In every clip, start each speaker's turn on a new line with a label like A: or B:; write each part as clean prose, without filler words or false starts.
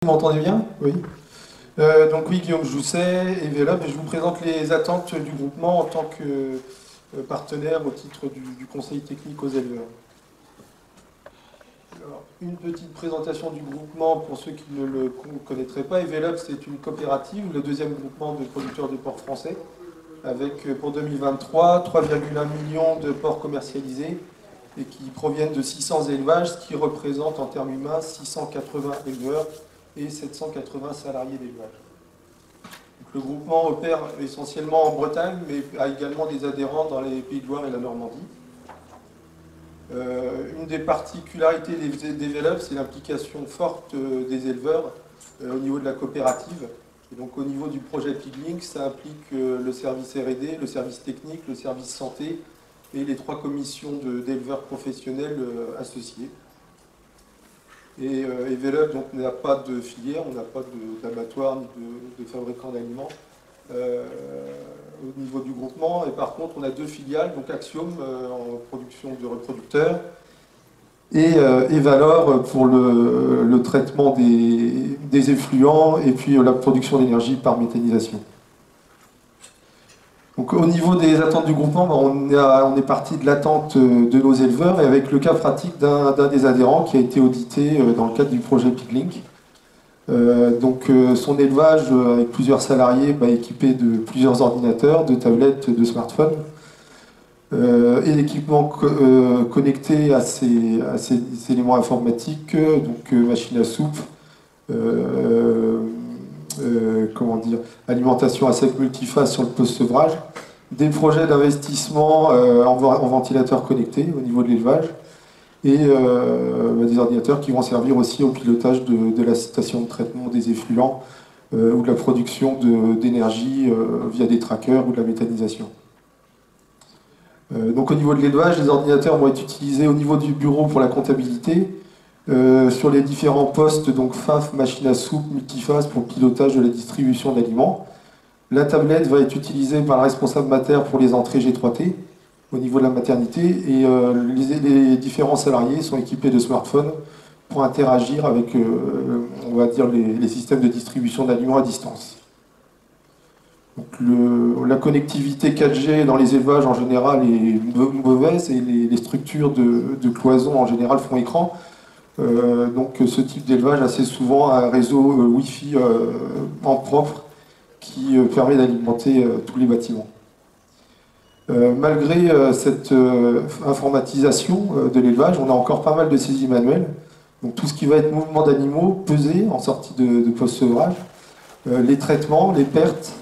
A: Vous m'entendez bien? Oui. Donc oui, Guillaume Jousset, Evelop, et je vous présente les attentes du groupement en tant que partenaire au titre du conseil technique aux éleveurs. Alors, une petite présentation du groupement pour ceux qui ne le connaîtraient pas. Evelop, c'est une coopérative, le deuxième groupement de producteurs de porcs français, avec pour 2023 3,1 millions de porcs commercialisés et qui proviennent de 600 élevages, ce qui représente en termes humains 680 éleveurs et 780 salariés d'élevage. Le groupement opère essentiellement en Bretagne, mais a également des adhérents dans les Pays de Loire et la Normandie. Une des particularités des Velop, c'est l'implication forte des éleveurs au niveau de la coopérative. Et donc au niveau du projet Piglink, ça implique le service R&D, le service technique, le service santé et les 3 commissions d'éleveurs professionnels associés. Et Velop n'a pas de filière, on n'a pas d'abattoir ni de fabricant d'aliments au niveau du groupement. Et par contre, on a 2 filiales, donc Axiom en production de reproducteurs et Valor pour le traitement des effluents et puis la production d'énergie par méthanisation. Donc, au niveau des attentes du groupement, on est parti de l'attente de nos éleveurs et avec le cas pratique d'un des adhérents qui a été audité dans le cadre du projet Piglink. Son élevage avec plusieurs salariés équipé de plusieurs ordinateurs, de tablettes, de smartphones et d'équipements connectés à ces éléments informatiques, donc machine à soupe, alimentation à sec multiphase sur le post-sevrage, des projets d'investissement en ventilateurs connectés au niveau de l'élevage et des ordinateurs qui vont servir aussi au pilotage de la station de traitement des effluents ou de la production d'énergie via des trackers ou de la méthanisation. Donc au niveau de l'élevage, les ordinateurs vont être utilisés au niveau du bureau pour la comptabilité, sur les différents postes, donc FAF, machine à soupe, multiphase pour le pilotage de la distribution d'aliments. La tablette va être utilisée par le responsable mater pour les entrées G3T au niveau de la maternité et les différents salariés sont équipés de smartphones pour interagir avec on va dire les systèmes de distribution d'aliments à distance. Donc la connectivité 4G dans les élevages en général est mauvaise et les structures de cloison en général font écran. Donc ce type d'élevage a assez souvent un réseau Wi-Fi en propre qui permet d'alimenter tous les bâtiments. Malgré cette informatisation de l'élevage, on a encore pas mal de saisies manuelles. Donc tout ce qui va être mouvement d'animaux, pesé en sortie de post-sevrage, les traitements, les pertes,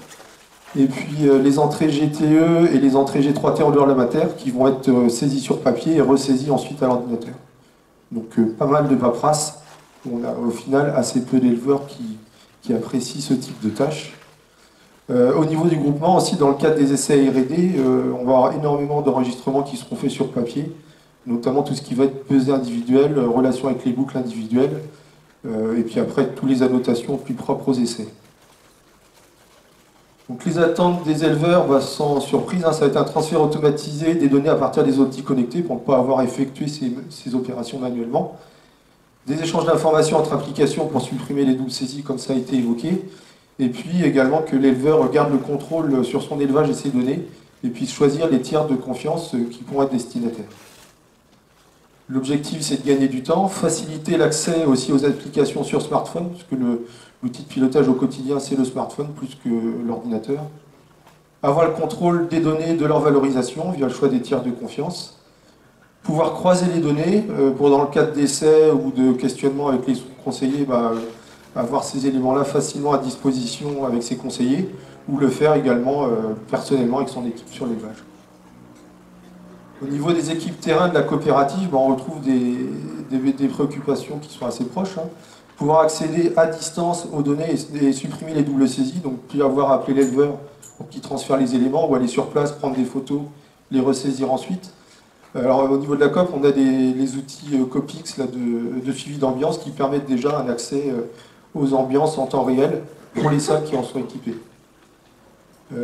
A: et puis les entrées GTE et les entrées G3T en dehors de la matière qui vont être saisies sur papier et ressaisies ensuite à l'ordinateur. Donc pas mal de paperasse. On a au final assez peu d'éleveurs qui apprécient ce type de tâches. Au niveau du groupement aussi, dans le cadre des essais R&D, on va avoir énormément d'enregistrements qui seront faits sur papier, notamment tout ce qui va être pesée individuelle, relation avec les boucles individuelles, et puis après toutes les annotations plus propres aux essais. Donc les attentes des éleveurs, sans surprise, ça va être un transfert automatisé des données à partir des outils connectés pour ne pas avoir effectué ces opérations manuellement. Des échanges d'informations entre applications pour supprimer les doubles saisies comme ça a été évoqué. Et puis également que l'éleveur garde le contrôle sur son élevage et ses données et puisse choisir les tiers de confiance qui pourront être destinataires. L'objectif, c'est de gagner du temps, faciliter l'accès aussi aux applications sur smartphone, puisque l'outil de pilotage au quotidien, c'est le smartphone plus que l'ordinateur. Avoir le contrôle des données, de leur valorisation via le choix des tiers de confiance. Pouvoir croiser les données pour, dans le cadre d'essais ou de questionnement avec les conseillers, avoir ces éléments-là facilement à disposition avec ses conseillers, ou le faire également personnellement avec son équipe sur l'élevage. Au niveau des équipes terrain de la coopérative, on retrouve des préoccupations qui sont assez proches. Pouvoir accéder à distance aux données et supprimer les doubles saisies, donc plus avoir à appeler l'éleveur pour qu'il transfère les éléments ou aller sur place, prendre des photos, les ressaisir ensuite. Alors au niveau de la COP, on a les outils Copix de suivi d'ambiance qui permettent déjà un accès aux ambiances en temps réel pour les salles qui en sont équipées.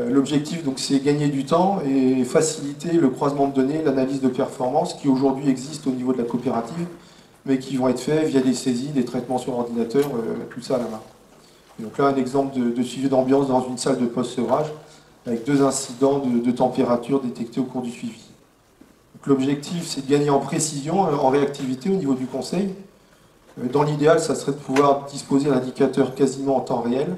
A: L'objectif, c'est gagner du temps et faciliter le croisement de données, l'analyse de performance qui aujourd'hui existe au niveau de la coopérative mais qui vont être faits via des saisies, des traitements sur ordinateur, tout ça à la main. Et donc là, un exemple de suivi d'ambiance dans une salle de post-sevrage, avec 2 incidents de température détectés au cours du suivi. L'objectif, c'est de gagner en précision, en réactivité au niveau du conseil. Dans l'idéal, ça serait de pouvoir disposer d'un indicateur quasiment en temps réel.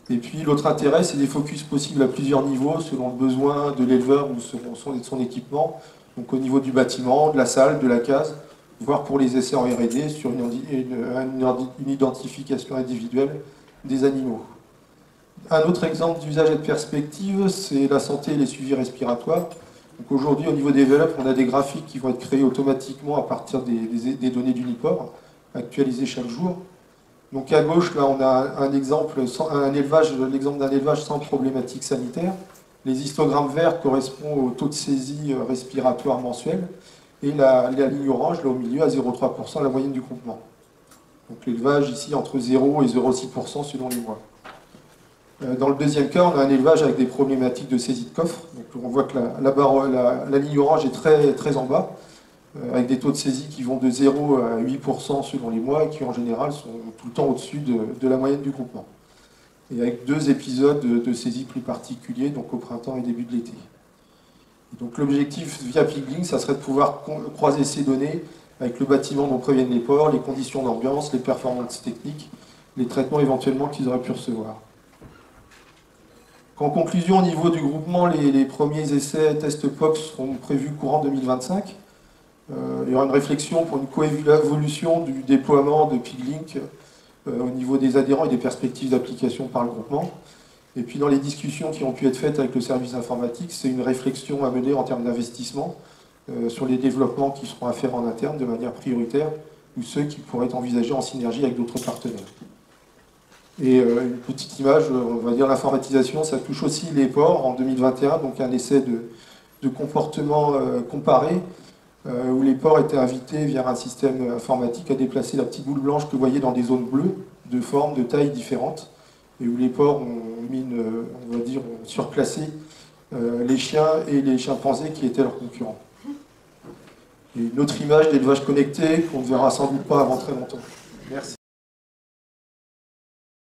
A: Et puis l'autre intérêt, c'est des focus possibles à plusieurs niveaux, selon le besoin de l'éleveur ou selon son équipement. Donc au niveau du bâtiment, de la salle, de la case, voire pour les essais en R&D sur une identification individuelle des animaux. Un autre exemple d'usage et de perspective, c'est la santé et les suivis respiratoires. Donc aujourd'hui, au niveau des Develop, on a des graphiques qui vont être créés automatiquement à partir des données d'Unifor, actualisées chaque jour. Donc à gauche, là, on a l'exemple d'un élevage sans problématique sanitaire. Les histogrammes verts correspondent au taux de saisie respiratoire mensuel. Et la ligne orange, là au milieu, à 0,3%, la moyenne du groupement. Donc l'élevage ici entre 0 et 0,6% selon les mois. Dans le deuxième cas, on a un élevage avec des problématiques de saisie de coffre. Donc on voit que la ligne orange est très, très en bas, avec des taux de saisie qui vont de 0 à 8% selon les mois et qui en général sont tout le temps au-dessus de la moyenne du groupement. Et avec 2 épisodes de saisie plus particuliers, donc au printemps et début de l'été. Donc l'objectif via Piglink, ça serait de pouvoir croiser ces données avec le bâtiment dont proviennent les porcs, les conditions d'ambiance, les performances techniques, les traitements éventuellement qu'ils auraient pu recevoir. En conclusion, au niveau du groupement, les premiers essais tests POC seront prévus courant 2025. Il y aura une réflexion pour une coévolution du déploiement de Piglink au niveau des adhérents et des perspectives d'application par le groupement. Et puis dans les discussions qui ont pu être faites avec le service informatique, c'est une réflexion à mener en termes d'investissement sur les développements qui seront à faire en interne de manière prioritaire ou ceux qui pourraient être envisagés en synergie avec d'autres partenaires. Et une petite image, on va dire l'informatisation, ça touche aussi les ports en 2021, donc un essai de comportement comparé où les porcs étaient invités via un système informatique à déplacer la petite boule blanche que vous voyez dans des zones bleues de formes, de tailles différentes et où les porcs ont surclassé les chiens et les chimpanzés qui étaient leurs concurrents. Et une autre image d'élevage connecté qu'on ne verra sans doute pas avant très longtemps. Merci.